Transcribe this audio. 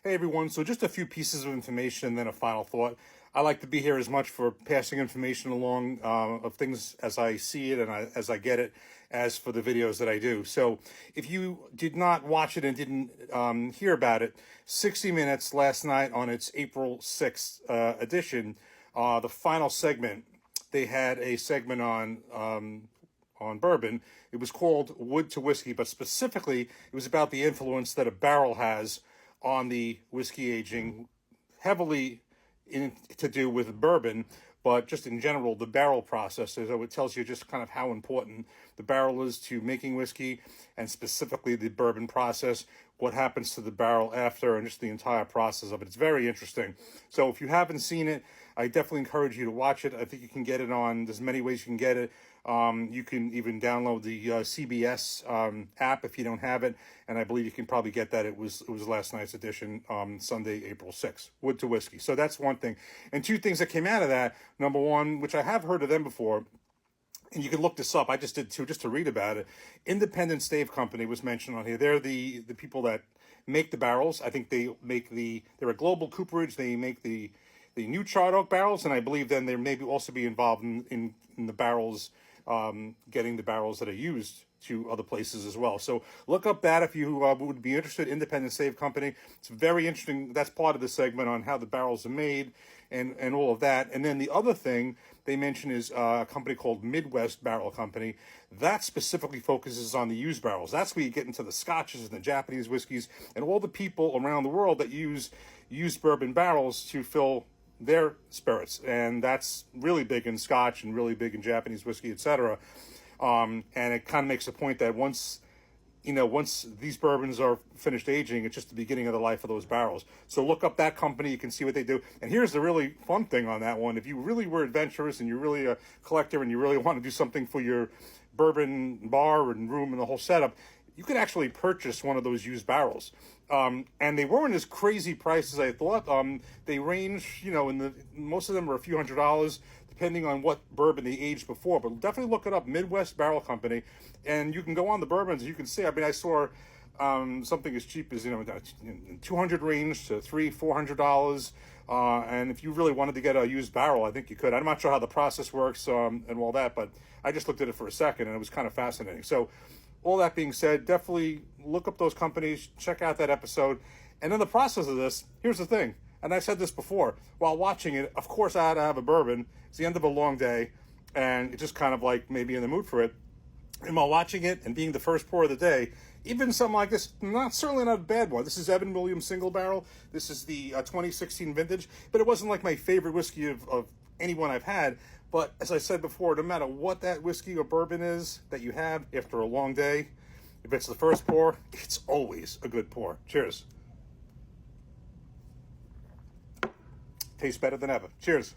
Hey everyone, so just a few pieces of information and then a final thought. I like to be here as much for passing information along of things as I see it and as I get it as for the videos that I do. So if you did not watch it and didn't hear about it, 60 Minutes last night on its April 6th edition, the final segment, they had a segment on bourbon. It was called Wood to Whiskey, but specifically it was about the influence that a barrel has on the whiskey aging, heavily to do with bourbon, but just in general, the barrel process. So it tells you just kind of how important the barrel is to making whiskey, and specifically the bourbon process, what happens to the barrel after, and just the entire process of it. It's very interesting. So if you haven't seen it, I definitely encourage you to watch it. I think you can get it on, there's many ways you can get it. You can even download the CBS app if you don't have it, and I believe you can probably get that. It was last night's edition, Sunday, April 6th, Wood to Whiskey. So that's one thing. And two things that came out of that. Number one, which I have heard of them before, and you can look this up. I just did too, just to read about it. Independent Stave Company was mentioned on here. They're the people that make the barrels. I think they're a global cooperage. They make the new charred oak barrels, and I believe then they maybe also be involved in the barrels, getting the barrels that are used to other places as well. So look up that if you would be interested. Independent Stave Company. It's very interesting. That's part of the segment on how the barrels are made and all of that. And then the other thing they mention is a company called Midwest Barrel Company. That specifically focuses on the used barrels. That's where you get into the scotches and the Japanese whiskeys and all the people around the world that use used bourbon barrels to fill their spirits. And that's really big in scotch and really big in Japanese whiskey, etc. And it kind of makes a point that once these bourbons are finished aging, it's just the beginning of the life of those barrels. So look up that company. You can see what they do. And here's the really fun thing on that one. If you really were adventurous and you're really a collector and you really want to do something for your bourbon bar and room and the whole setup, you could actually purchase one of those used barrels. And they weren't as crazy prices as I thought. They range, most of them are a few $100s, depending on what bourbon they aged before. But definitely look it up, Midwest Barrel Company. And you can go on the bourbons, you can see, I saw something as cheap as, in 200 range to $300-400. And if you really wanted to get a used barrel, I think you could. I'm not sure how the process works and all that, but I just looked at it for a second and it was kind of fascinating. So all that being said, definitely look up those companies, check out that episode. And in the process of this, here's the thing, and I've said this before, while watching it, of course I had to have a bourbon. It's the end of a long day, and it's just kind of like maybe in the mood for it. And while watching it and being the first pour of the day, even something like this, certainly not a bad one. This is Evan Williams Single Barrel. This is the 2016 vintage, but it wasn't like my favorite whiskey of anyone I've had. But as I said before, no matter what that whiskey or bourbon is that you have after a long day, if it's the first pour, it's always a good pour. Cheers. Tastes better than ever. Cheers.